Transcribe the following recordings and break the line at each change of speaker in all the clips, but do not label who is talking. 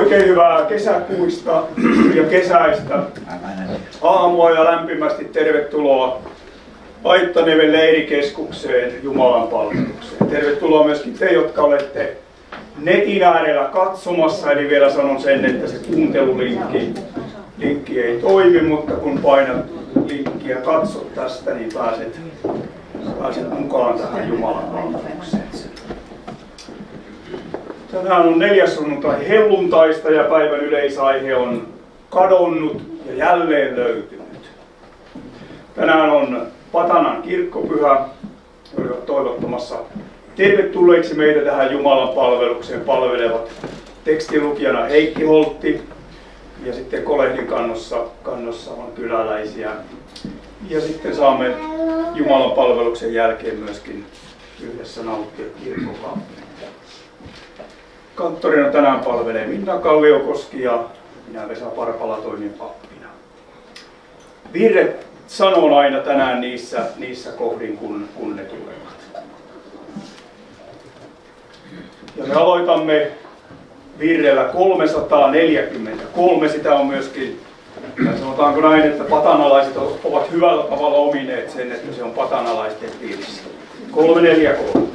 Oikein hyvää kesäkuista ja kesäistä aamua ja lämpimästi tervetuloa Aittaniemen leirikeskukseen Jumalan palvelukseen. Tervetuloa myöskin te, jotka olette netin äärellä katsomassa, eli vielä sanon sen, että se kuuntelulinkki ei toimi, mutta kun painat linkkiä ja katsot tästä, niin pääset mukaan tähän Jumalan palvelukseen. Tänään on 4. sunnuntai helluntaista ja päivän yleisaihe on kadonnut ja jälleen löytynyt. Tänään on Patanan kirkkopyhä, toivottamassa tervetulleeksi meitä tähän Jumalan palvelukseen palvelevat tekstilukijana Heikki Holtti ja sitten Kolehdin kannossa on kyläläisiä. Ja sitten saamme Jumalan palveluksen jälkeen myöskin yhdessä nauttia kirkkokahvia. Kanttorina tänään palvelee Minna Kalliokoski ja minä Vesa Parpala toimin pappina. Virret sanon aina tänään niissä kohdin, kun ne tulevat. Ja me aloitamme virrellä 343. Sitä on myöskin, sanotaanko näin, että patanalaiset ovat hyvällä tavalla omineet sen, että se on patanalaisten piirissä. 343.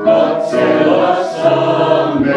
Katsella saamme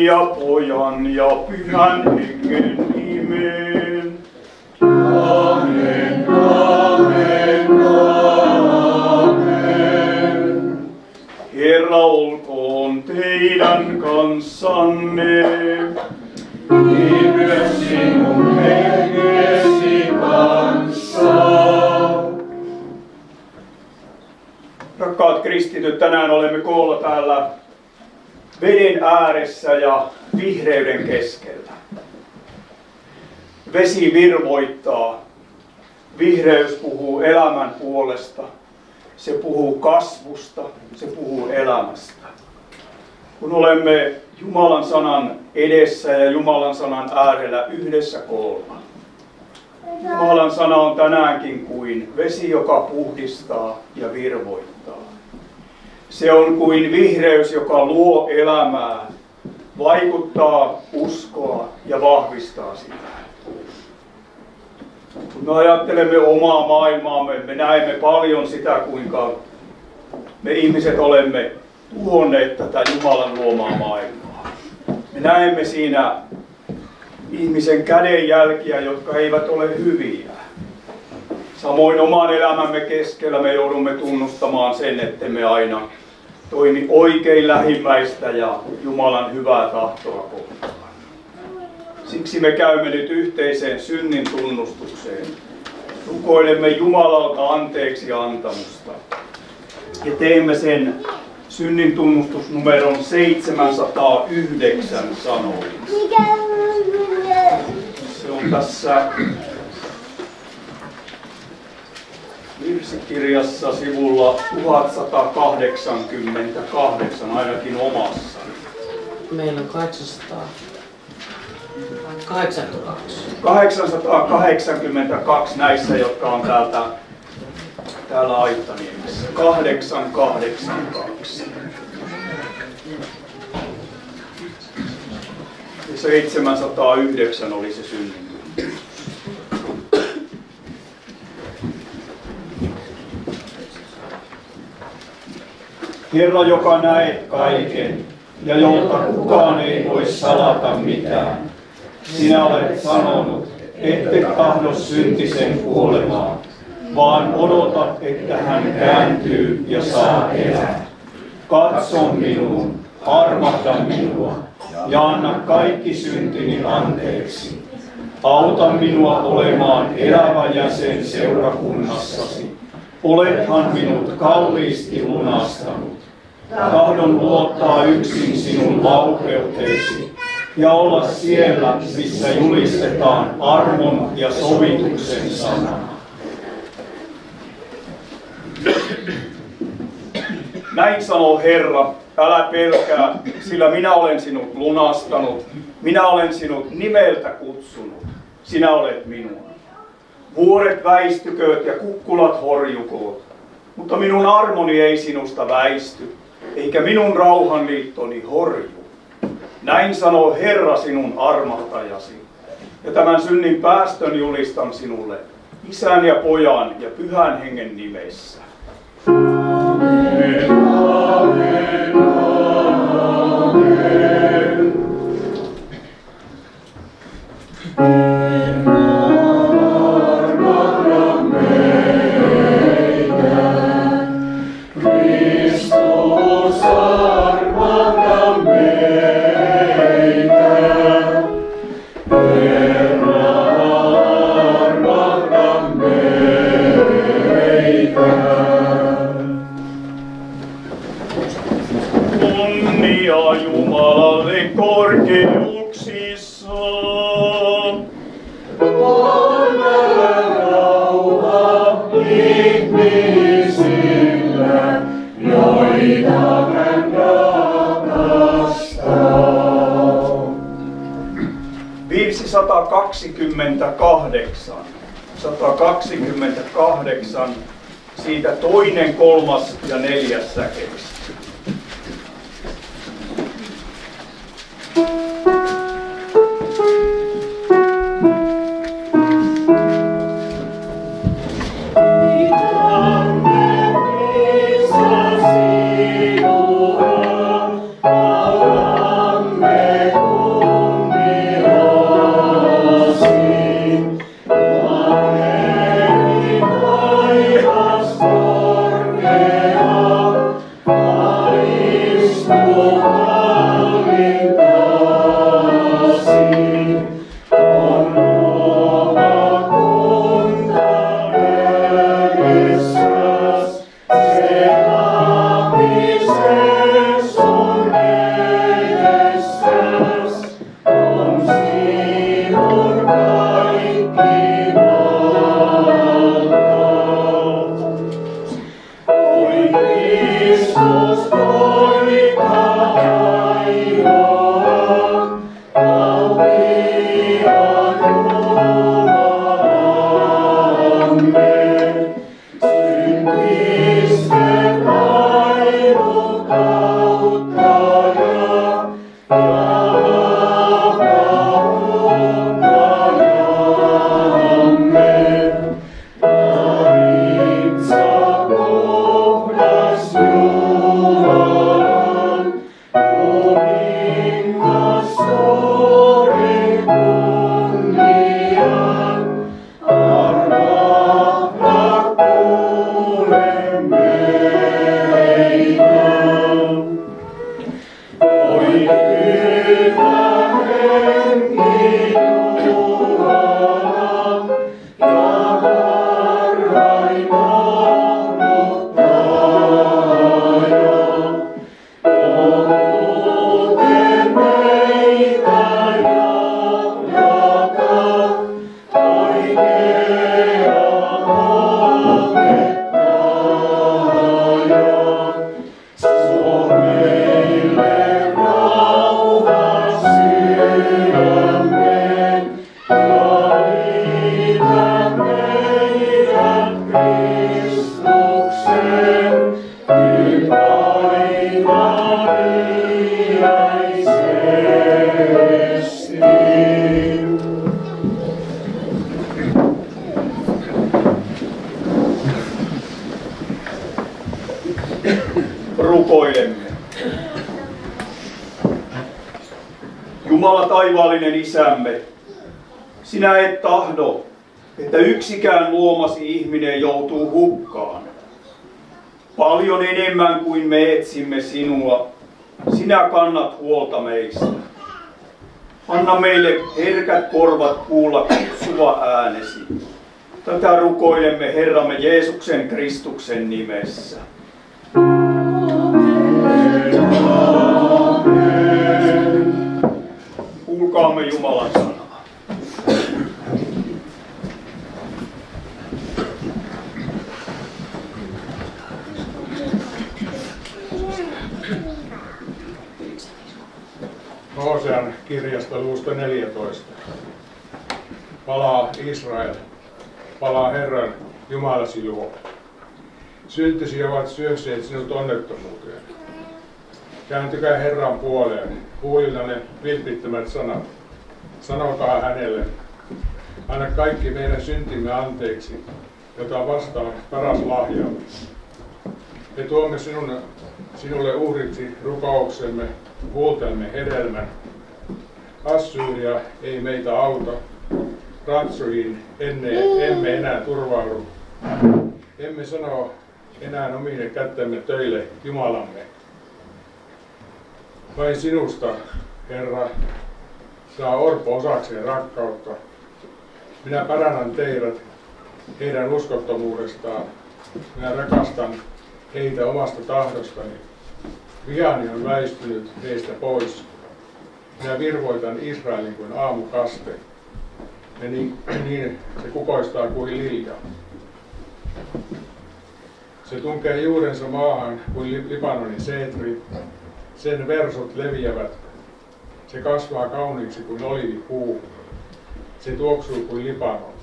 ja Pojan ja Pyhän Hengen nimeen.
Amen, amen, amen.
Herra olkoon teidän kanssanne.
Myös sinun hengesi kanssa.
Rakkaat kristityt, tänään olemme koolla täällä veden ääressä ja vihreyden keskellä. Vesi virvoittaa. Vihreys puhuu elämän puolesta. Se puhuu kasvusta. Se puhuu elämästä. Kun olemme Jumalan sanan edessä ja Jumalan sanan äärellä yhdessä koolla. Jumalan sana on tänäänkin kuin vesi, joka puhdistaa ja virvoittaa. Se on kuin vihreys, joka luo elämää, vaikuttaa uskoa ja vahvistaa sitä. Kun me ajattelemme omaa maailmaamme, me näemme paljon sitä, kuinka me ihmiset olemme tuhonneet tätä Jumalan luomaa maailmaa. Me näemme siinä ihmisen kädenjälkiä, jotka eivät ole hyviä. Samoin oman elämämme keskellä me joudumme tunnustamaan sen, että me aina toimi oikein lähimmäistä ja Jumalan hyvää tahtoa kohtaan. Siksi me käymme nyt yhteiseen synnin tunnustukseen. Rukoilemme Jumalalta anteeksi antamusta. Ja teemme sen synnin tunnustusnumeron 709 sanoin. Se on tässä virsikirjassa sivulla 1188, ainakin omassa.
Meillä on 882.
882 näissä, jotka on täällä Aittaniemessä. 882. Ja 709 oli se synnin. Herra, joka näet kaiken ja jolta kukaan ei voi salata mitään. Sinä olet sanonut, ette tahdo syntisen kuolemaa, vaan odotat, että hän kääntyy ja saa elää. Katso minuun, armahda minua ja anna kaikki syntini anteeksi. Auta minua olemaan elävä jäsen seurakunnassasi. Olethan minut kalliisti lunastanut. Tahdon luottaa yksin sinun laupeuteesi ja olla siellä, missä julistetaan armon ja sovituksen sanaa. Näin sanoo Herra, älä pelkää, sillä minä olen sinut lunastanut, minä olen sinut nimeltä kutsunut, sinä olet minun. Vuoret väistykööt ja kukkulat horjukoot, mutta minun armoni ei sinusta väisty, eikä minun rauhanliittoni horju. Näin sanoo Herra sinun armahtajasi, ja tämän synnin päästön julistan sinulle, Isän ja Pojan ja Pyhän Hengen nimessä. Amen, amen, amen. Kunnia Jumalalle korkeuksissa. Anna rauha ihmisille, joita hän rakastaa. Virsi 128. 128. Siitä 2., 3. ja 4. säkeistä.
Amen.
Rukoilemme. Jumala taivaallinen Isämme, sinä et tahdo, että yksikään luomasi ihminen joutuu hukkaan. Paljon enemmän kuin me etsimme sinua, sinä kannat huolta meistä. Anna meille herkät korvat kuulla kutsuva äänesi. Tätä rukoilemme Herramme Jeesuksen Kristuksen nimessä. Kuulkaamme Jumalan sanaa.
Hosean kirjasta luvusta 14. Palaa Israel, palaa Herran Jumalasi luo. Syntisi ovat syösseet sinut onnettomuuteen. Kääntykää Herran puoleen, kuulina ne vilpittömät sanat. Sanokaa hänelle, anna kaikki meidän syntimme anteeksi, jota vastaan paras lahja. Me tuomme sinulle uhriksi rukouksemme, huultemme hedelmän. Assyria ei meitä auta, ratsuihin emme enää turvaudu. Emme sano enää omine kättemme töille Jumalamme. Vain sinusta, Herra, saa orpo osakseen rakkautta. Minä parannan teidät heidän uskottomuudestaan. Minä rakastan heitä omasta tahdostani. Vihani on väistynyt heistä pois. Minä virvoitan Israelin kuin aamukaste. Ja niin se kukoistaa kuin lilja. Se tunkee juurensa maahan kuin Libanonin seetri. Sen versot leviävät. Se kasvaa kauniiksi kuin olivipuu. Se tuoksuu kuin Libanon.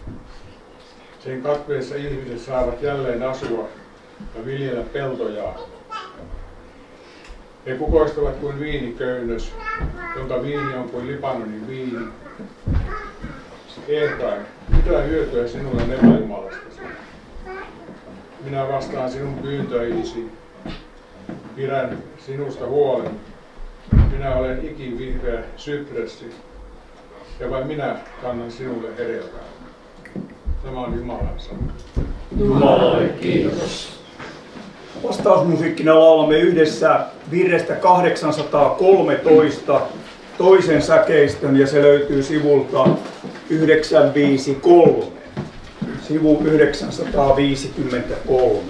Sen katveessa ihmiset saavat jälleen asua ja viljellä peltojaan. He kukoistavat kuin viiniköynnös, jonka viini on kuin Libanonin viini. Efraim, mitä hyötyä sinulle epäjumalastasi? Minä vastaan sinun pyyntöihisi. Pidän sinusta huolen. Minä olen ikivihreä sypressi, ja vain minä kannan sinulle hedelmää. Tämä on Jumalan sana.
Jumalalle kiitos. Vastausmusiikkina laulamme yhdessä virrestä 813 toisen säkeistön, ja se löytyy sivulta 953. Sivu 953.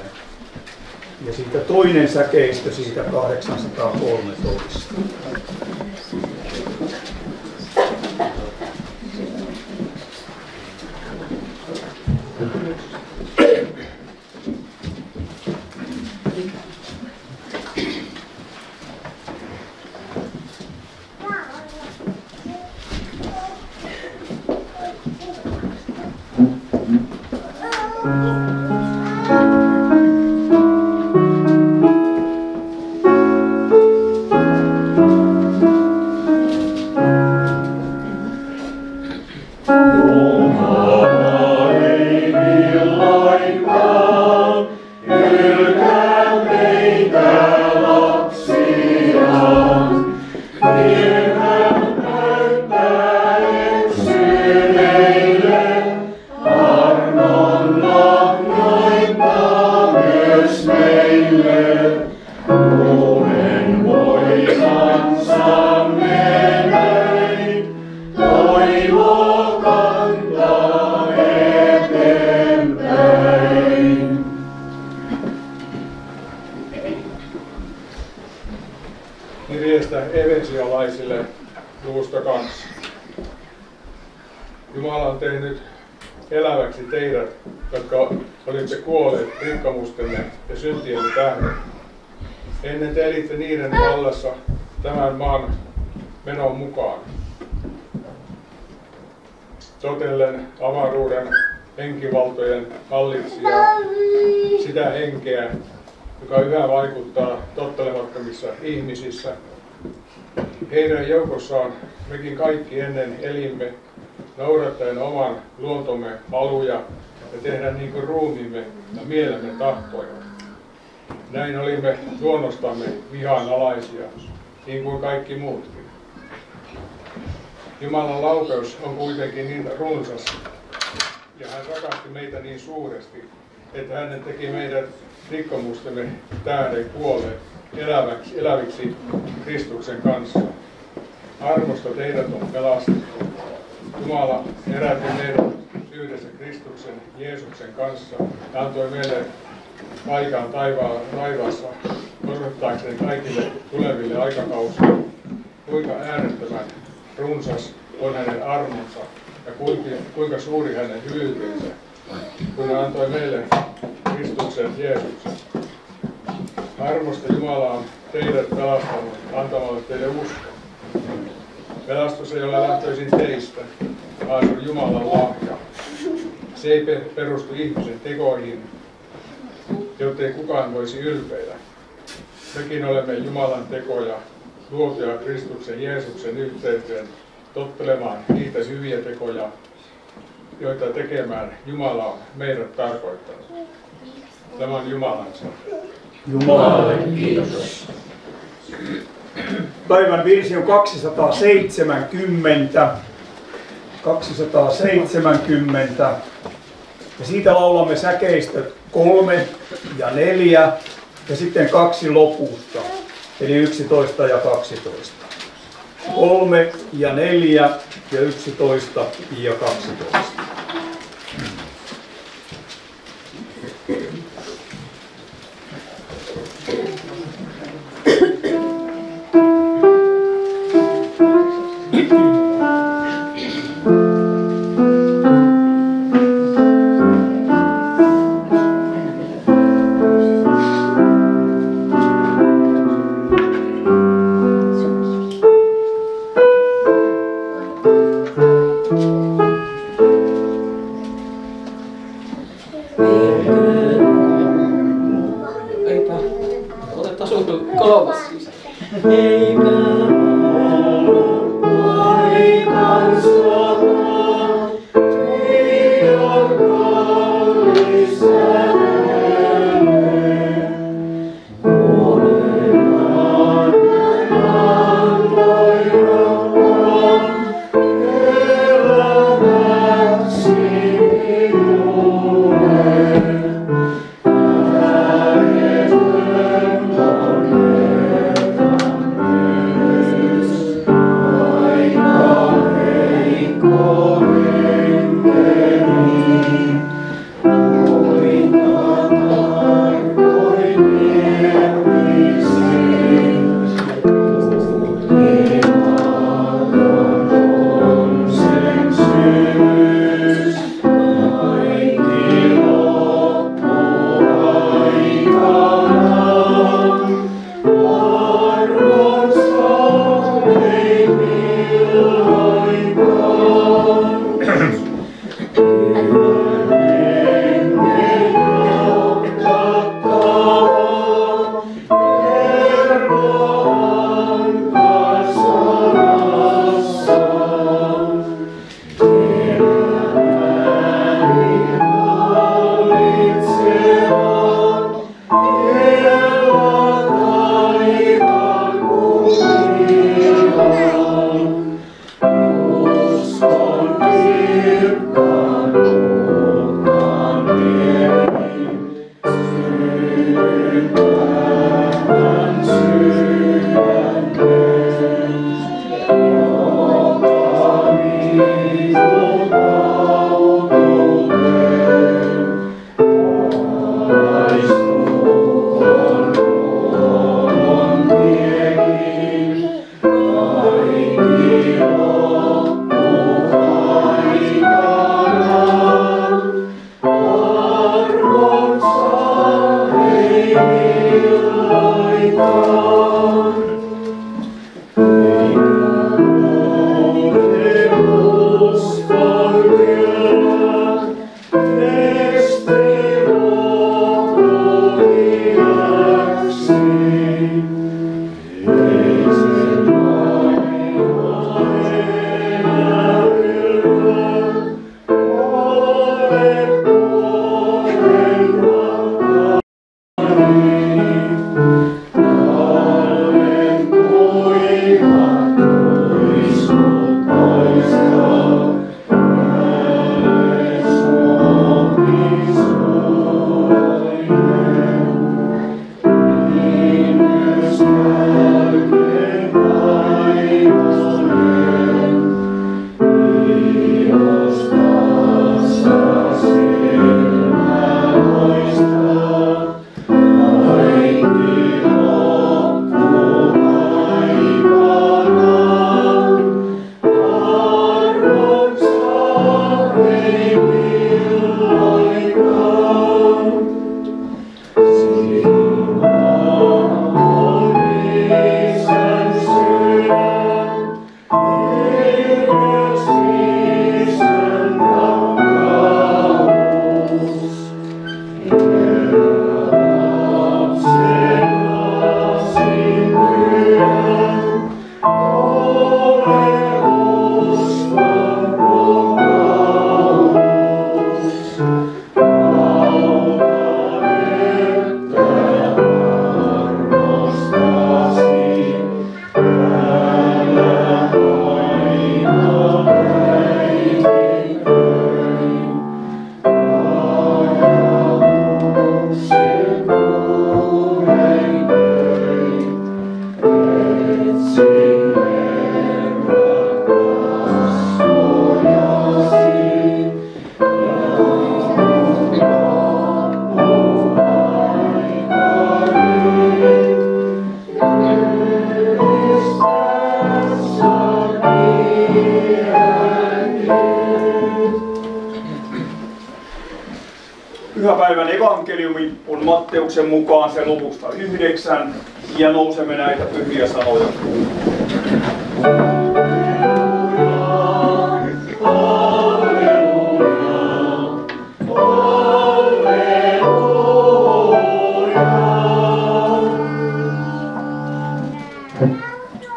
Ja siitä toinen säkeistö siitä 813.
luvusta 2. Jumala on tehnyt eläväksi teidät, jotka olitte kuolleet rikkomustenne ja syntienne tähden. Ennen te elitte niiden vallassa tämän maan menon mukaan. Totellen avaruuden henkivaltojen hallitsijaa, sitä henkeä, joka yhä vaikuttaa tottelemattomissa ihmisissä. Heidän joukossaan mekin kaikki ennen elimme, noudattaen oman luontomme haluja ja tehdä niin kuin ruumiimme ja mielemme tahtoja. Näin olimme luonnostamme vihanalaisia, niin kuin kaikki muutkin. Jumalan laupeus on kuitenkin niin runsas, ja hän rakasti meitä niin suuresti, että hän teki meidät rikkomustemme tähden kuolleet eläviksi Kristuksen kanssa. Armosta teidät on pelastettu. Jumala herätti meidät yhdessä Kristuksen Jeesuksen kanssa ja antoi meille paikan taivaassa osoittaakseen kaikille tuleville aikakausille, kuinka äärettömän runsas on hänen armonsa ja kuinka suuri hänen hyvyytensä, kun hän antoi meille Kristuksen Jeesuksen. Armosta Jumala on teidät pelastanut antamalla teille uskon. Pelastus ei ole lähtöisin teistä, vaan se on Jumalan lahja. Se ei perustu ihmisen tekoihin, jottei kukaan voisi ylpeillä. Mekin olemme Jumalan tekoja, luotuja Kristuksen Jeesuksen yhteyteen tottelemaan niitä hyviä tekoja, joita tekemään Jumala on meidät tarkoittanut. Tämä on Jumalan sana.
Jumalalle kiitos. Päivän virsi on 270. 270. Ja siitä laulamme säkeistöt 3 ja 4 ja sitten 2 lopusta, eli 11 ja 12. 3 ja 4 ja 11 ja 12.
Amen.
Pyhäpäivän evankeliumi on Matteuksen mukaan se luvusta 9 ja nousemme näitä pyhiä sanoja kuulemaan.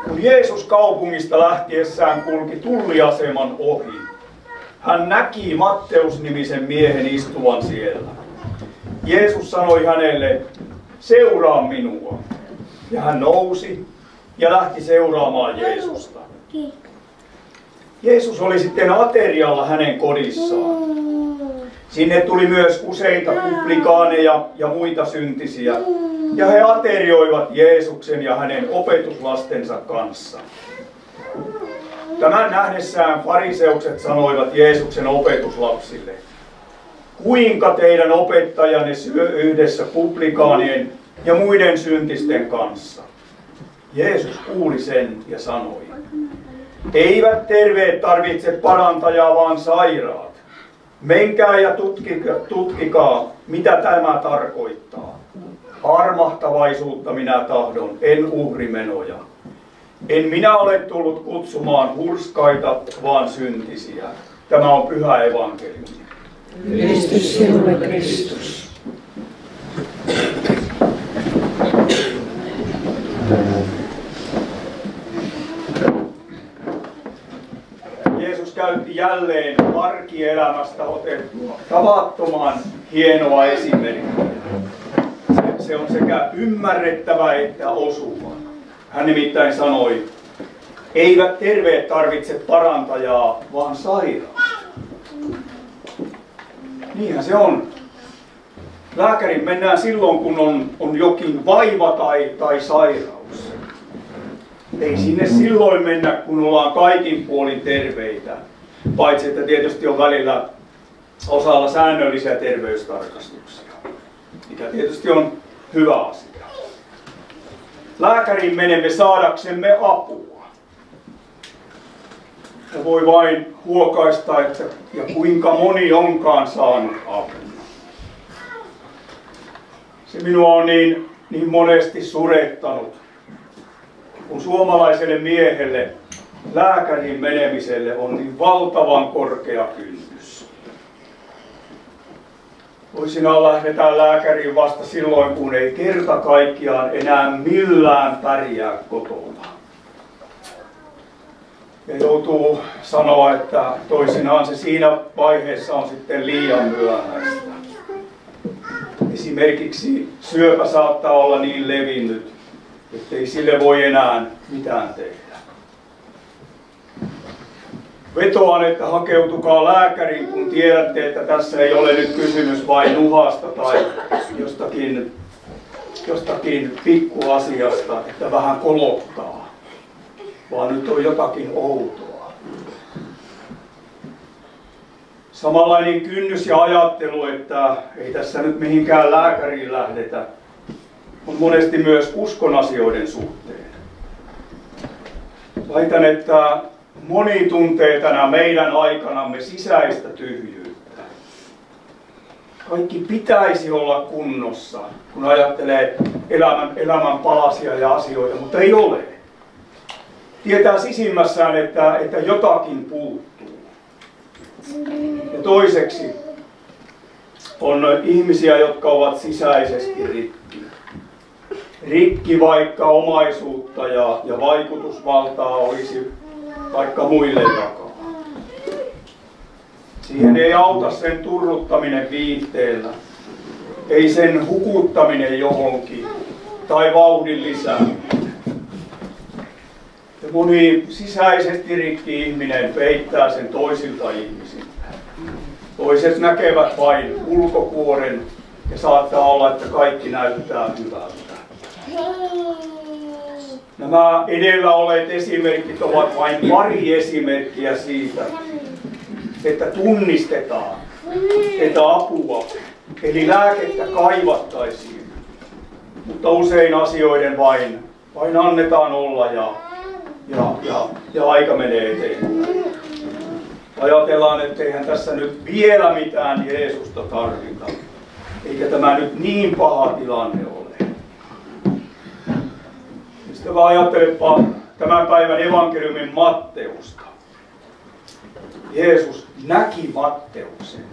Kun Jeesus kaupungista lähtiessään kulki tulliaseman ohi, hän näki Matteus-nimisen miehen istuvan siellä. Jeesus sanoi hänelle, seuraa minua. Ja hän nousi ja lähti seuraamaan Jeesusta. Jeesus oli sitten aterialla hänen kodissaan. Sinne tuli myös useita publikaaneja ja muita syntisiä. Ja he aterioivat Jeesuksen ja hänen opetuslastensa kanssa. Tämän nähdessään fariseukset sanoivat Jeesuksen opetuslapsille, kuinka teidän opettajanne syö yhdessä publikaanien ja muiden syntisten kanssa? Jeesus kuuli sen ja sanoi, eivät terveet tarvitse parantajaa, vaan sairaat. Menkää ja tutkikaa, mitä tämä tarkoittaa. Armahtavaisuutta minä tahdon, en uhrimenoja. En minä ole tullut kutsumaan hurskaita, vaan syntisiä. Tämä on pyhä evankeliumi.
Kristus sinulle, Kristus.
Jeesus käytti jälleen arkielämästä otettua tavattoman hienoa esimerkkiä. Se on sekä ymmärrettävä että osuva. Hän nimittäin sanoi, eivät terveet tarvitse parantajaa, vaan sairaat. Niinhän se on. Lääkärin mennään silloin, kun on jokin vaiva tai sairaus. Ei sinne silloin mennä, kun ollaan kaikin puolin terveitä. Paitsi, että tietysti on välillä osalla säännöllisiä terveystarkastuksia, mikä tietysti on hyvä asia. Lääkäriin menemme saadaksemme apua. Ja voi vain huokaista, että ja kuinka moni onkaan saanut apua. Se minua on niin monesti surettanut, kun suomalaiselle miehelle lääkäriin menemiselle on niin valtavan korkea kynnys. Toisinaan lähdetään lääkäriin vasta silloin, kun ei kerta kaikkiaan enää millään pärjää kotona. Ja joutuu sanoa, että toisinaan se siinä vaiheessa on sitten liian myöhäistä. Esimerkiksi syöpä saattaa olla niin levinnyt, ettei sille voi enää mitään tehdä. Vetoan, että hakeutukaa lääkäriin, kun tiedätte, että tässä ei ole nyt kysymys vain nuhasta tai jostakin pikkuasiasta, että vähän kolottaa, vaan nyt on jotakin outoa. Samanlainen kynnys ja ajattelu, että ei tässä nyt mihinkään lääkäriin lähdetä, on monesti myös uskon asioiden suhteen. Väitän, että moni tuntee tänä meidän aikanamme sisäistä tyhjyyttä. Kaikki pitäisi olla kunnossa, kun ajattelee elämän palasia ja asioita, mutta ei ole. Tietää sisimmässään, että jotakin puuttuu. Ja toiseksi on ihmisiä, jotka ovat sisäisesti rikki. Rikki, vaikka omaisuutta ja vaikutusvaltaa olisi vaikka muille jakaa. Siihen ei auta sen turruttaminen viihteellä, ei sen hukuttaminen johonkin tai vauhdin lisääminen. Ja moni sisäisesti rikki ihminen peittää sen toisilta ihmisiltä. Toiset näkevät vain ulkokuoren ja saattaa olla, että kaikki näyttää hyvältä. Nämä edellä olleet esimerkit ovat vain pari esimerkkiä siitä, että tunnistetaan, että apua, eli lääkettä kaivattaisiin, mutta usein asioiden vain annetaan olla ja aika menee eteenpäin. Ajatellaan, etteihän tässä nyt vielä mitään Jeesusta tarvita. eikä tämä nyt niin paha tilanne ole. Sitten vaan ajattelepa tämän päivän evankeliumin Matteusta. Jeesus näki Matteuksen.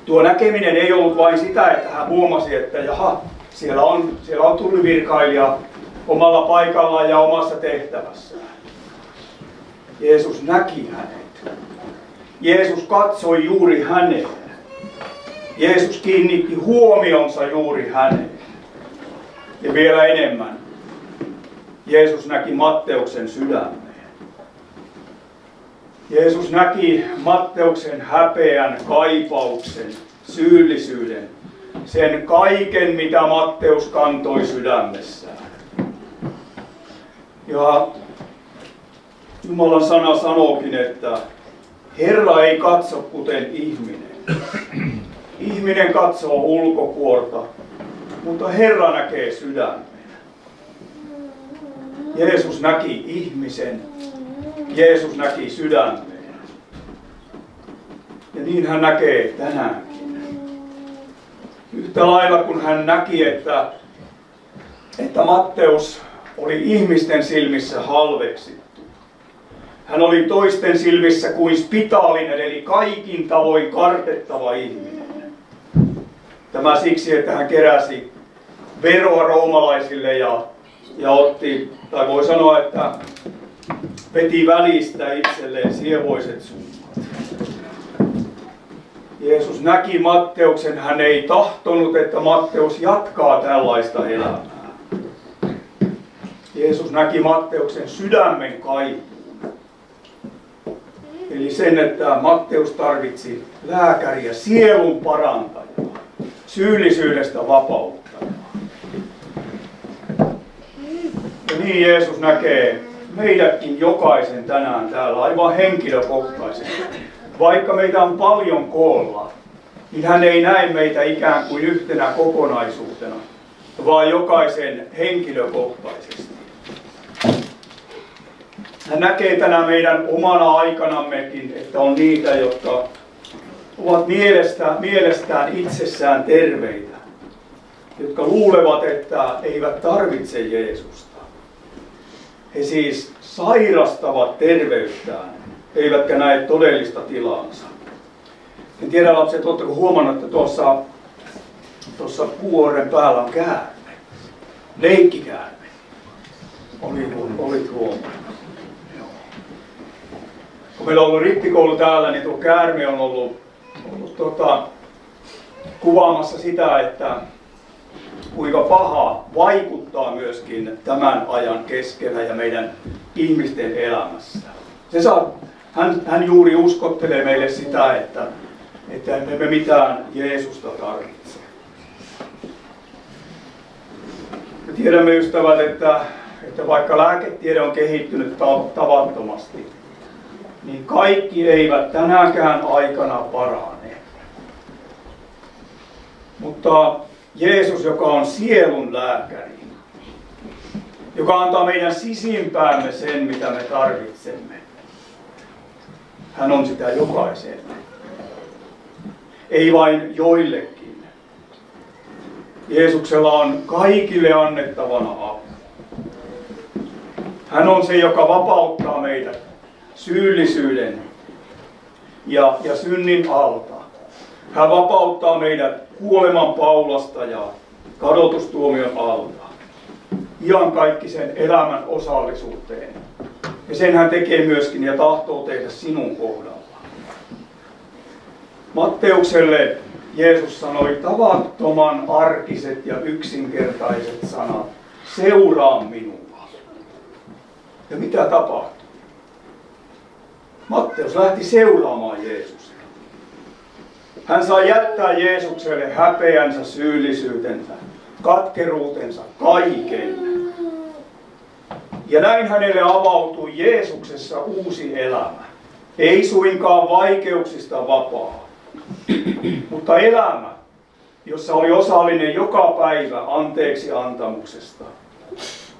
Tuo näkeminen ei ollut vain sitä, että hän huomasi, että jaha, siellä on tullivirkailija omalla paikallaan ja omassa tehtävässään. Jeesus näki hänet. Jeesus katsoi juuri häneen. Jeesus kiinnitti huomionsa juuri häneen. Ja vielä enemmän. Jeesus näki Matteuksen sydämeen. Jeesus näki Matteuksen häpeän, kaipauksen, syyllisyyden. Sen kaiken, mitä Matteus kantoi sydämessään. Ja Jumalan sana sanookin, että Herra ei katso kuten ihminen. Ihminen katsoo ulkokuorta, mutta Herra näkee sydämen. Jeesus näki ihmisen. Jeesus näki sydämen. Ja niin hän näkee tänäänkin. Yhtä lailla kun hän näki, että Matteus oli ihmisten silmissä halveksittu. Hän oli toisten silmissä kuin spitaalinen, eli kaikin tavoin kartettava ihminen. Tämä siksi, että hän keräsi veroa roomalaisille ja otti, tai voi sanoa, että veti välistä itselleen sievoiset summat. Jeesus näki Matteuksen, hän ei tahtonut, että Matteus jatkaa tällaista elämää. Jeesus näki Matteuksen sydämen kaipuun. Eli sen, että Matteus tarvitsi lääkäriä, sielun parantajaa, syyllisyydestä vapauttajaa. Ja niin Jeesus näkee meidätkin jokaisen tänään täällä aivan henkilökohtaisesti. Vaikka meitä on paljon koolla, niin hän ei näe meitä ikään kuin yhtenä kokonaisuutena, vaan jokaisen henkilökohtaisesti. Hän näkee tänään meidän omana aikanammekin, että on niitä, jotka ovat mielestään itsessään terveitä, jotka luulevat, että eivät tarvitse Jeesusta. He siis sairastavat terveyttään, eivätkä näe todellista tilaansa. En tiedä, lapset, oletteko huomannut, että tuossa puuorren päällä on käärme, leikkikäärme. Olit huomannut. Kun meillä on ollut rippikoulu täällä, niin tuo käärme on ollut kuvaamassa sitä, että kuinka paha vaikuttaa myöskin tämän ajan keskellä ja meidän ihmisten elämässä. Hän juuri uskottelee meille sitä, että emme mitään Jeesusta tarvitse. Me tiedämme, ystävät, että vaikka lääketiede on kehittynyt tavattomasti, niin kaikki eivät tänäkään aikana parane. Mutta Jeesus, joka on sielun lääkäri, joka antaa meidän sisimpäämme sen, mitä me tarvitsemme. Hän on sitä jokaiselle. Ei vain joillekin. Jeesuksella on kaikille annettavana apu. Hän on se, joka vapauttaa meidät syyllisyyden ja synnin alta. Hän vapauttaa meidät kuoleman paulasta ja kadotustuomion alta. Iankaikkisen elämän osallisuuteen. Ja sen hän tekee myöskin ja tahtoo tehdä sinun kohdalla. Matteukselle Jeesus sanoi tavattoman arkiset ja yksinkertaiset sanat. Seuraa minua. Ja mitä tapahtui? Matteus lähti seuraamaan Jeesusta. Hän sai jättää Jeesukselle häpeänsä, syyllisyytensä, katkeruutensa, kaiken. Ja näin hänelle avautui Jeesuksessa uusi elämä. Ei suinkaan vaikeuksista vapaa, mutta elämä, jossa oli osallinen joka päivä anteeksi antamuksesta.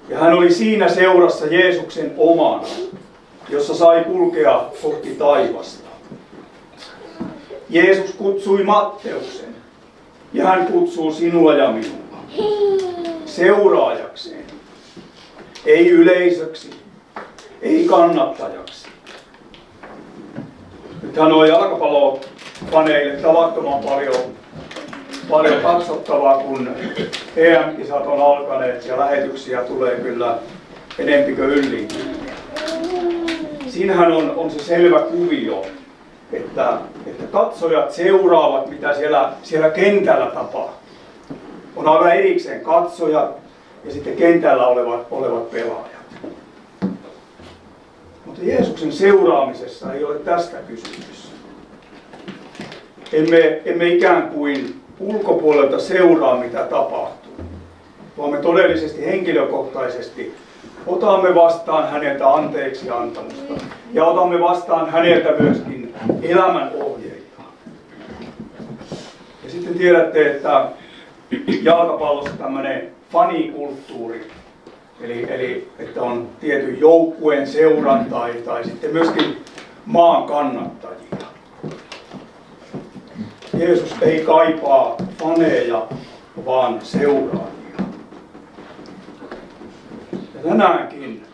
Ja hän oli siinä seurassa Jeesuksen omana, jossa sai kulkea kohti taivasta. Jeesus kutsui Matteuksen Ja hän kutsuu sinua ja minua seuraajakseen. Ei yleisöksi, ei kannattajaksi. Nythän on jalkapallofaneille tavattoman paljon katsottavaa, kun EM-kisat on alkaneet ja lähetyksiä tulee kyllä enempikö ylliinkin. Siinähän on se selvä kuvio, että katsojat seuraavat, mitä siellä kentällä tapahtuu. On aivan erikseen katsojat ja sitten kentällä olevat pelaajat. Mutta Jeesuksen seuraamisessa ei ole tästä kysymys. Emme ikään kuin ulkopuolelta seuraa, mitä tapahtuu, vaan me todellisesti henkilökohtaisesti otamme vastaan häneltä anteeksi antamusta ja otamme vastaan häneltä myöskin elämän ohjeita. Ja sitten tiedätte, että jalkapallossa tämmöinen fanikulttuuri, eli että on tietyn joukkueen seuran tai sitten myöskin maan kannattajia. Jeesus ei kaipaa faneja, vaan seuraajia. Ja tänäänkin,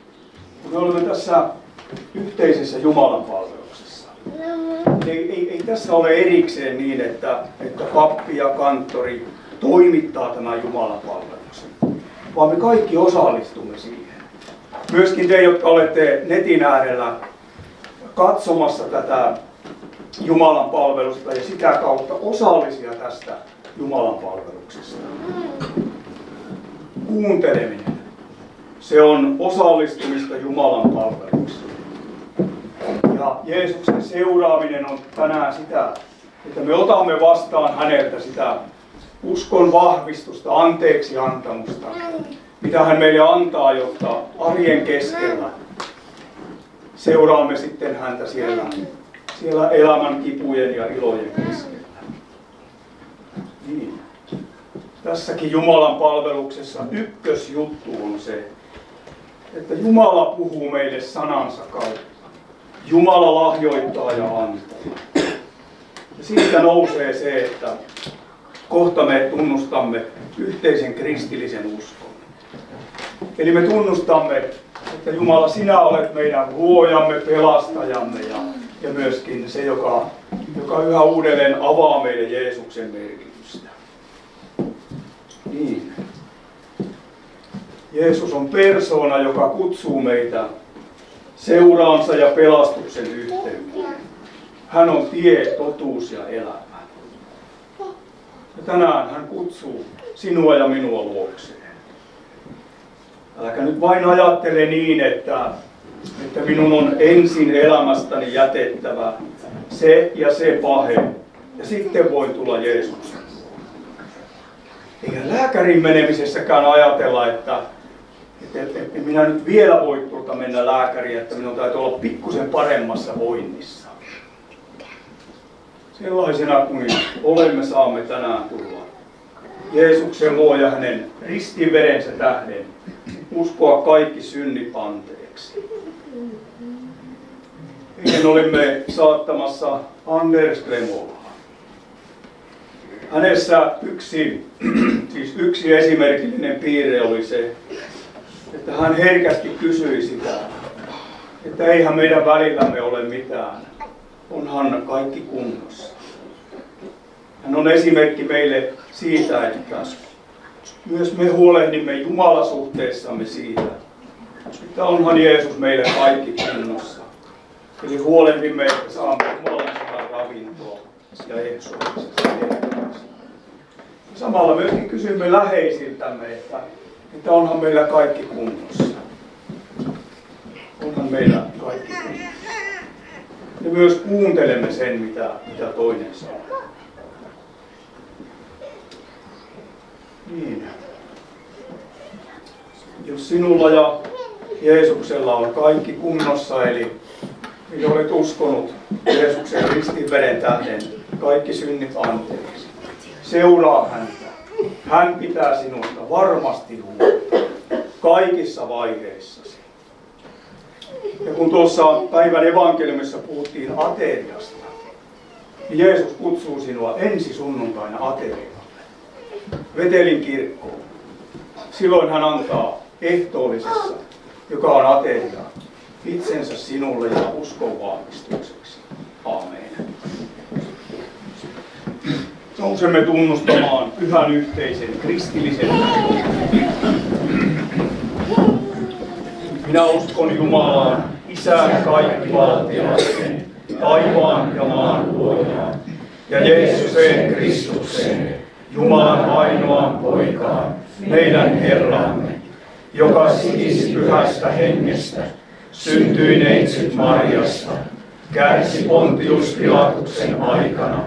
kun me olemme tässä yhteisessä Jumalan palveluksessa, ei tässä ole erikseen niin, että pappi ja kanttori toimittaa tämän Jumalan palveluksen, vaan me kaikki osallistumme siihen. Myöskin te, jotka olette netin äärellä katsomassa tätä Jumalan palvelusta ja sitä kautta osallisia tästä Jumalan palveluksesta. Kuunteleminen, se on osallistumista Jumalan palvelukseen. Ja Jeesuksen seuraaminen on tänään sitä, että me otamme vastaan häneltä sitä uskon vahvistusta, anteeksi antamusta, mitä hän meille antaa, jotta arjen keskellä seuraamme sitten häntä siellä elämän kipujen ja ilojen keskellä. Niin. Tässäkin Jumalan palveluksessa ykkösjuttu on se, että Jumala puhuu meille sanansa kautta. Jumala lahjoittaa ja antaa. Ja siitä nousee se, että kohta me tunnustamme yhteisen kristillisen uskon. Eli me tunnustamme, että Jumala, sinä olet meidän luojamme, pelastajamme ja myöskin se, joka yhä uudelleen avaa meille Jeesuksen merkitystä. Niin. Jeesus on persoona, joka kutsuu meitä seuraansa ja pelastuksen yhteyteen. Hän on tie, totuus ja elämä. Ja tänään hän kutsuu sinua ja minua luokseen. Äläkä nyt vain ajattele niin, että minun on ensin elämästäni jätettävä se ja se pahe, ja sitten voi tulla Jeesuksen. Eikä lääkärin menemisessäkään ajatella, että en minä nyt vielä voi mennä lääkäriin, että minun täytyy olla pikkusen paremmassa voinnissa. Sellaisena kuin olemme, saamme tänään tulla Jeesuksen luo ja hänen ristiverensä tähden uskoa kaikki synnit anteeksi. Eilen olimme saattamassa Anders Glemolaa. Hänessä yksi esimerkillinen piirre oli se, että hän herkästi kysyi sitä, että eihän meidän välillämme ole mitään, onhan kaikki kunnossa. Hän on esimerkki meille siitä, että myös me huolehdimme Jumalasuhteessamme siitä, että onhan Jeesus meille kaikki kunnossa. Eli huolehdimme, että saamme Jumalan sanan ravintoa ja ehtoisesti. Samalla myöskin kysymme läheisiltämme, että onhan meillä kaikki kunnossa. Onhan meillä kaikki kunnossa. Ja myös kuuntelemme sen, mitä toinen sanoo. Niin. Jos sinulla ja Jeesuksella on kaikki kunnossa, eli olet uskonut Jeesuksen ristinveren tähden kaikki synnit anteeksi. Seuraa häntä. Hän pitää sinusta varmasti huolta kaikissa vaiheissasi. Ja kun tuossa päivän evankeliumissa puhuttiin ateriasta, niin Jeesus kutsuu sinua ensi sunnuntaina aterialle. Vetelin kirkkoon. Silloin hän antaa ehtoollisessa, joka on ateria, itsensä sinulle ja uskon vahvistukseksi. Aamen. Nousemme tunnustamaan pyhän yhteisen kristillisen. Minä uskon Jumalaan, Isään kaikkivaltiaiseen, taivaan ja maan luojaan, ja Jeesuseen Kristukseen, Jumalan ainoaan poikaan, meidän Herramme, joka sikisi pyhästä hengestä, syntyi neitsyt Marjasta, kärsi Pontius Pilatuksen aikana,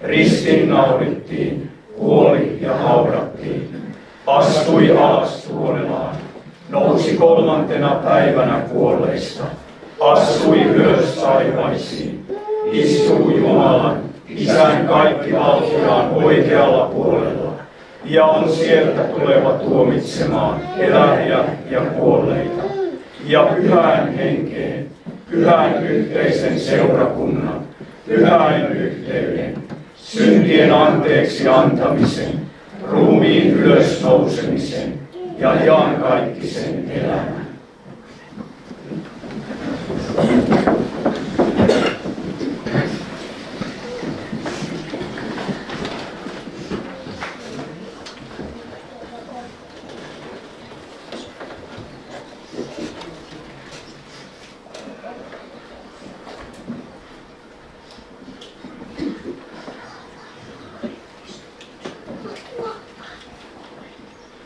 ristiinnaulittiin, kuoli ja haudattiin, astui alas kuolemaan, nousi 3. päivänä kuolleista, astui ylös taivaisiin, istui Jumalan, Isän kaikkivaltiaan oikealla puolella, ja on sieltä tuleva tuomitsemaan eläviä ja kuolleita, ja pyhään henkeen, pyhän yhteisen seurakunnan, pyhän yhteyden, syntien anteeksi antamisen, ruumiin ylösnousemisen ja iankaikkisen elämän.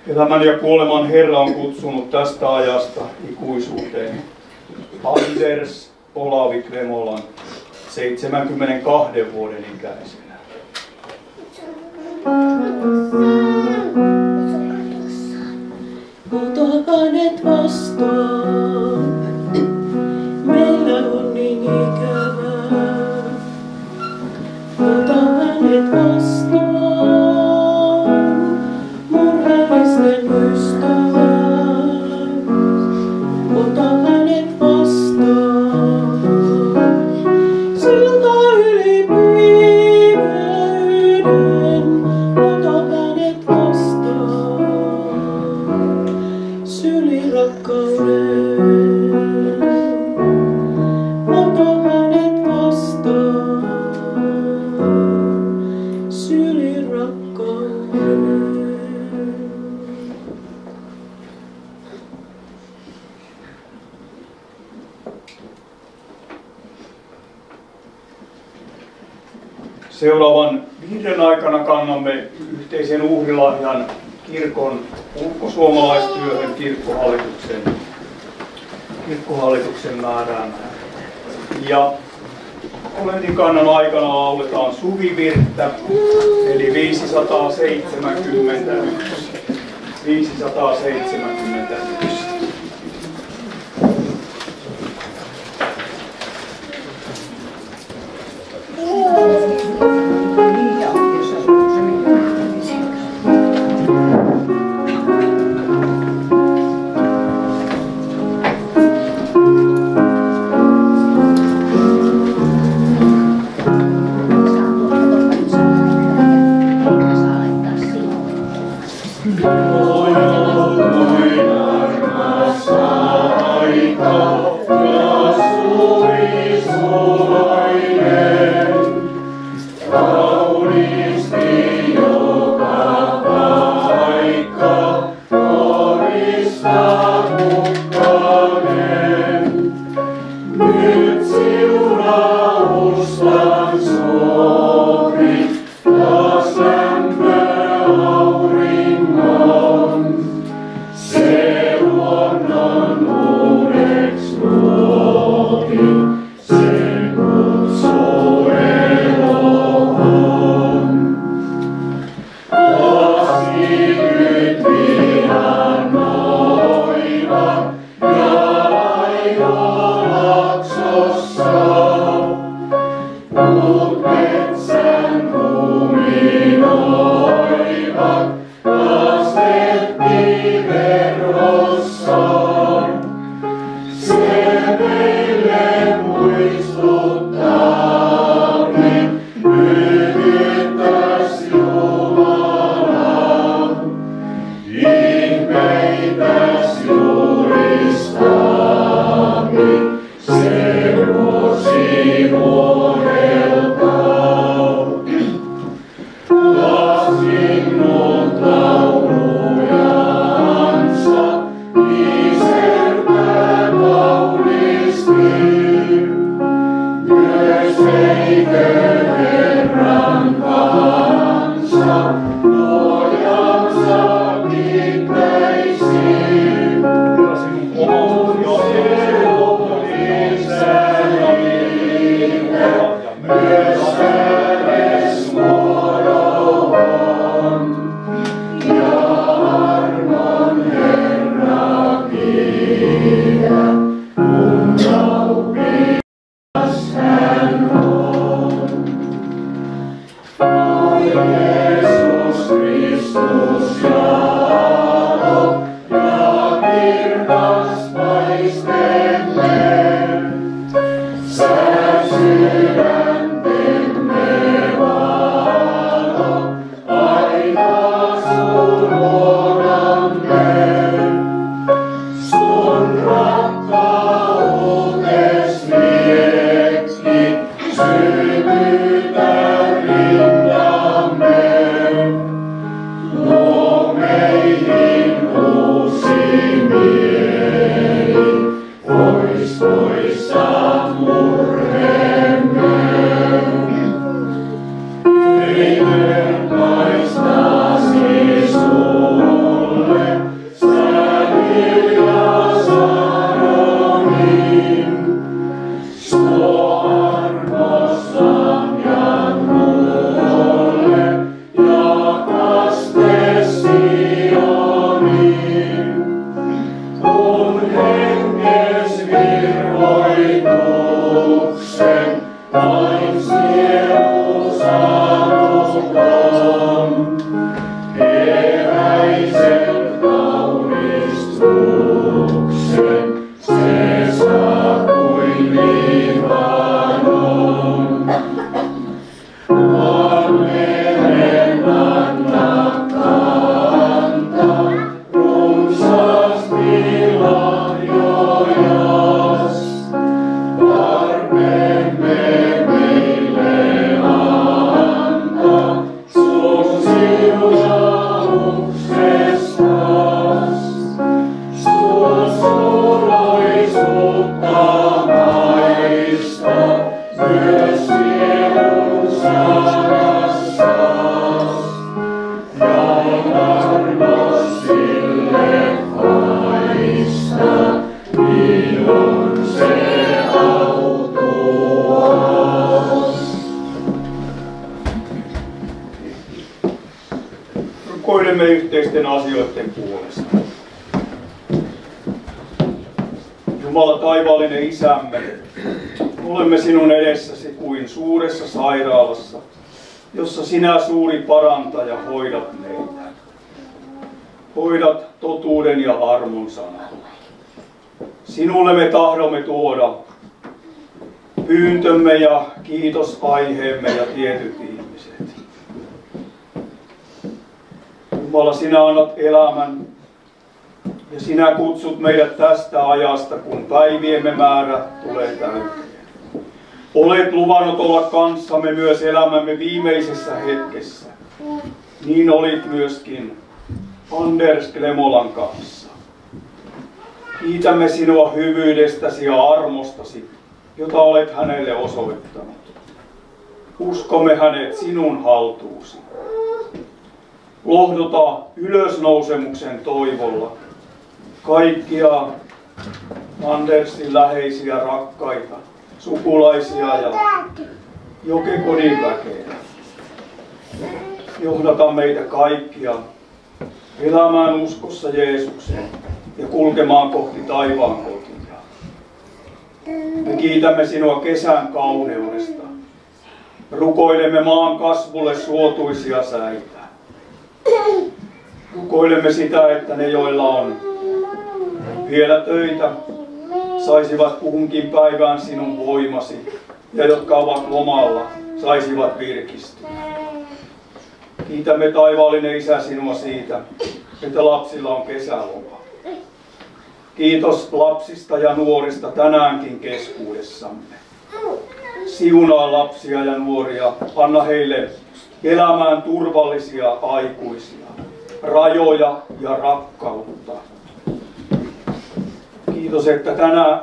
Elämän ja kuoleman Herra on kutsunut tästä ajasta ikuisuuteen. Anders Olavi Kremolan 72 vuoden ikäisenä.
Ota hänet vastaan, meillä on niin ikävää. Ota hänet vastaan.
Seuraavan viiden aikana kannamme yhteisen uhrilahjan kirkon ulkosuomalaistyöhön kirkkohallituksen määräämään. Ja Momentin kannan aikana lauletaan suvivirttä, eli 571. 571.
Jeesus Kristus jalo ja kirkas paistelle. Sä sydäntemme valo, aina sun luonamme. Sun rakkautes liekki sytytä rintamme. Luo meihin uusi mieli, poissa murheemme. Ei vertaistasi sulle, sä hiljas Aaronin. Suo armos lahjan mulle ja kaste Sioniin. Kun henges virvoituksen vain sielu saanut on, eräisen kaunistuksen se saa kuin Libanon. Meren anna kantaa runsaasti lahjojas. Armemme meille anta sun siunauksestas. Sun suloisuutta maista myös sielun sanassas. Ja armos sille haista, milloin se autuas.
Rukoilemme yhteisten asioiden puolesta. Jumala taivaallinen Isämme, olemme sinun edessäsi kuin suuressa sairaalassa, jossa sinä suuri parantaja hoidat meitä. Hoidat totuuden ja armon sanalla. Sinulle me tahdomme tuoda pyyntömme ja kiitosaiheemme ja tietyt ihmiset. Jumala, sinä annat elämän ja sinä kutsut meidät tästä ajasta, kun päiviemme määrä tulee täyteen. Olet luvannut olla kanssamme myös elämämme viimeisessä hetkessä. Niin olit myöskin Anders Klemolan kanssa. Kiitämme sinua hyvyydestäsi ja armostasi, jota olet hänelle osoittanut. Uskomme hänet sinun haltuusi. Lohduta ylösnousemuksen toivolla kaikkia Andersin läheisiä rakkaita, sukulaisia ja Jokekodin väkeä. Johdata meitä kaikkia elämään uskossa Jeesukseen ja kulkemaan kohti taivaan kotia. Me kiitämme sinua kesän kauneudesta. Rukoilemme maan kasvulle suotuisia säitä. Rukoilemme sitä, että ne, joilla on vielä töitä, saisivat kuhunkin päivään sinun voimasi, ja jotka ovat lomalla, saisivat virkistyä. Kiitämme taivaallinen Isä sinua siitä, että lapsilla on kesäloma. Kiitos lapsista ja nuorista tänäänkin keskuudessamme. Siunaa lapsia ja nuoria, anna heille elämään turvallisia aikuisia, rajoja ja rakkautta. Kiitos, että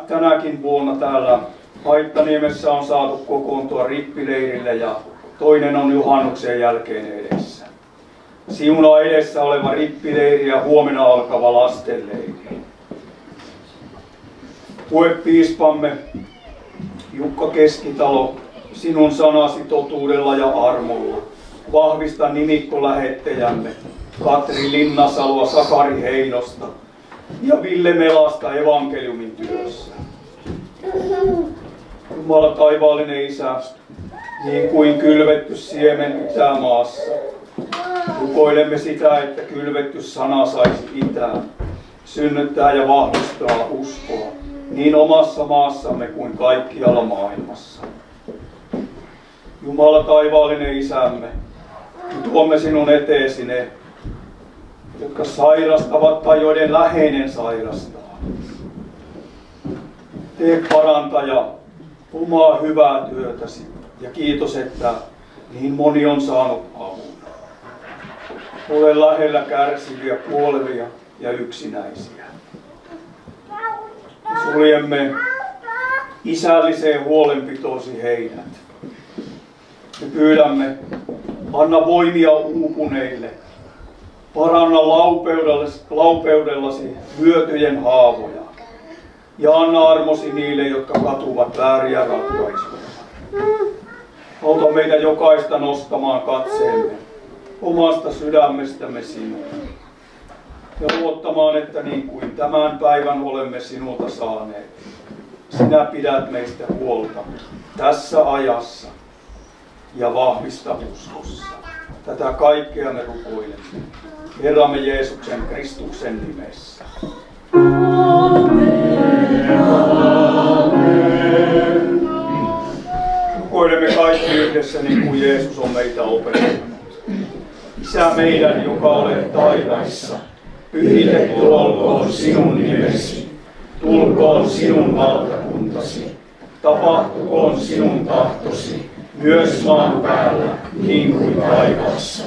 tänäkin vuonna täällä Aittaniemessä on saatu kokoontua rippileirille ja toinen on juhannuksen jälkeen edessä. Siunaa edessä oleva rippileiri ja huomenna alkava lastenleiri. Puhepiispamme Jukka Keskitalo, sinun sanasi totuudella ja armolla. Vahvista nimikkolähettäjämme Katri Linnasaloa Sakari Heinosta ja Ville Melasta evankeliumin työssä. Jumala taivaallinen Isä, niin kuin kylvetty siemen pitää maassa. Rukoilemme sitä, että kylvetty sana saisi itää, synnyttää ja vahvistaa uskoa, niin omassa maassamme kuin kaikkialla maailmassa. Jumala taivaallinen Isämme, tuomme sinun eteesi ne, jotka sairastavat tai joiden läheinen sairastaa. Tee parantaja omaa hyvää työtäsi ja kiitos, että niin moni on saanut avun. Ole lähellä kärsiviä, kuolevia ja yksinäisiä. Suljemme isälliseen huolenpitoosi heidät. Me pyydämme, anna voimia uupuneille. Paranna laupeudellasi hyötyjen haavoja. Ja anna armosi niille, jotka katuvat vääriä ratkaisuja. Auta meitä jokaista nostamaan katseemme omasta sydämestämme sinuun. Ja luottamaan, että niin kuin tämän päivän olemme sinulta saaneet, sinä pidät meistä huolta tässä ajassa ja vahvista uskossa. Tätä kaikkea me rukoilemme Herramme Jeesuksen Kristuksen nimessä. Amen. Rukoilemme kaikki yhdessä niin kuin Jeesus on meitä opettanut. Isä meidän, joka olet taivaissa, pyhitetty olkoon sinun nimesi, tulkoon sinun valtakuntasi, tapahtukoon sinun tahtosi, myös maan päällä, niin kuin taivaassa.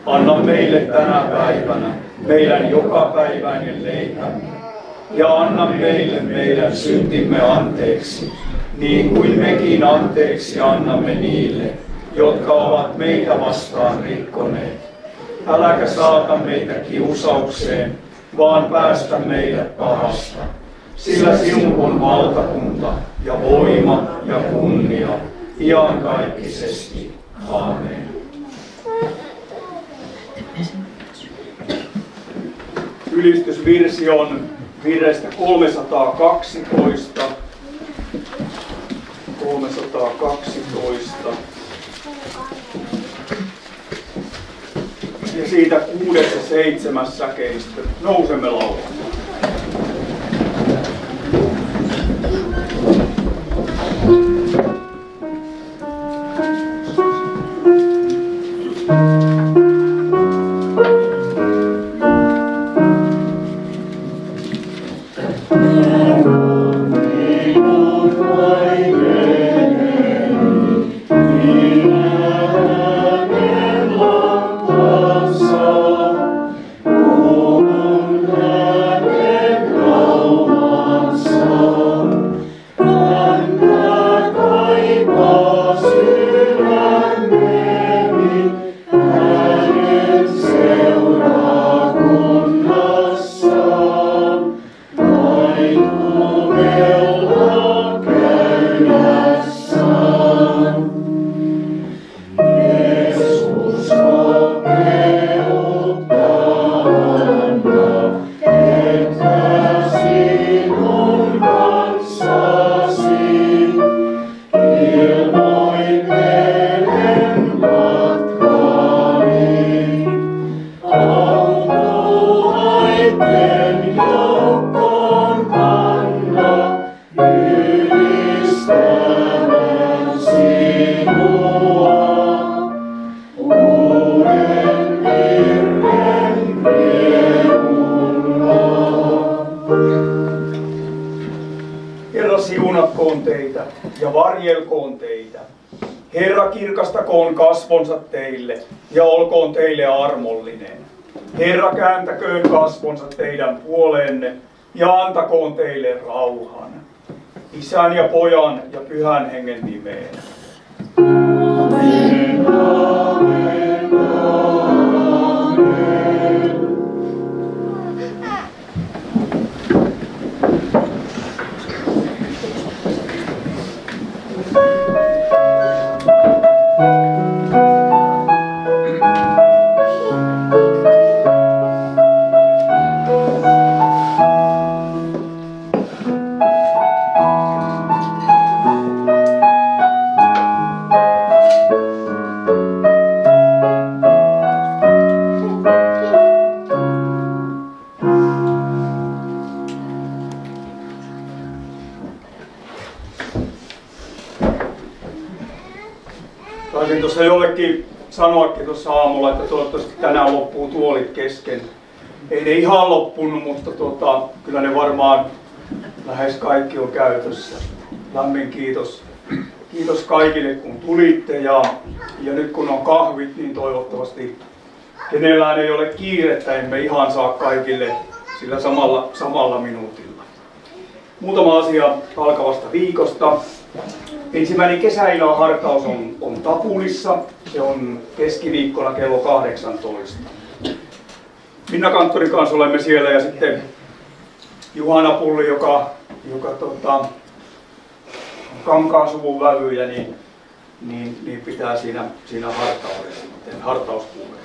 Anna meille tänä päivänä meidän jokapäiväinen leipämme, ja anna meille meidän syntimme anteeksi, niin kuin mekin anteeksi annamme niille, jotka ovat meitä vastaan rikkoneet. Äläkä saata meitä kiusaukseen, vaan päästä meidät pahasta. Sillä sinun on valtakunta ja voima ja kunnia iankaikkisesti. Aamen. Ylistysvirsi on virrestä 312. 312. Ja siitä 6. ja 7. säkeistä nousemme laulamaan. siunatkoon teitä ja varjelkoon teitä. Herra kirkastakoon kasvonsa teille ja olkoon teille armollinen. Herra kääntäköön kasvonsa teidän puoleenne ja antakoon teille rauhan. Isän ja Pojan ja Pyhän Hengen nimeen. Amen, amen, amen. Taisin tuossa jollekin sanoakin tuossa aamulla, että toivottavasti tänään loppuu tuolit kesken. Ei ne ihan loppunut, mutta kyllä ne varmaan lähes kaikki on käytössä. Lämmin kiitos. Kiitos kaikille kun tulitte ja nyt kun on kahvit, niin toivottavasti kenellään ei ole kiirettä, emme ihan saa kaikille sillä samalla minuutilla. Muutama asia alkavasta viikosta. Ensimmäinen kesäilähartaus on Tapulissa. Se on keskiviikkona kello 18. Minna Kanttorin kanssa olemme siellä ja sitten Juhana Pulli, joka Kankaan suvun vävyjä, niin pitää siinä hartaudessa sitten hartauspuheen.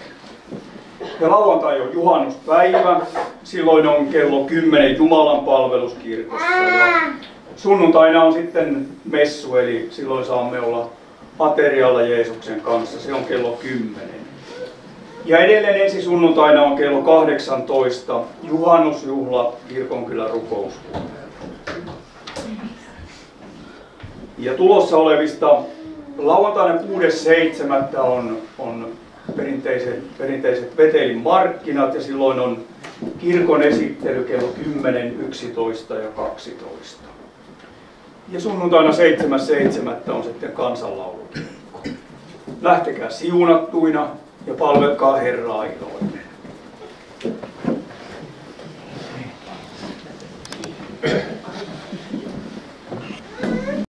Ja lauantai on juhannuspäivä. Silloin on kello 10 Jumalan palveluskirkossa. Ja sunnuntaina on sitten messu, eli silloin saamme olla aterialla Jeesuksen kanssa. Se on kello 10. Ja edelleen ensi sunnuntaina on kello 18 juhannusjuhla Kirkonkylän rukoushuoneella. Ja tulossa olevista lauantaina 6.7. on perinteiset Vetelin markkinat ja silloin on kirkon esittely kello 10, 11 ja 12. Ja sunnuntaina 7.7. on sitten kansanlaulukirkko. Lähtekää siunattuina ja palvelkaa Herraa iloinen.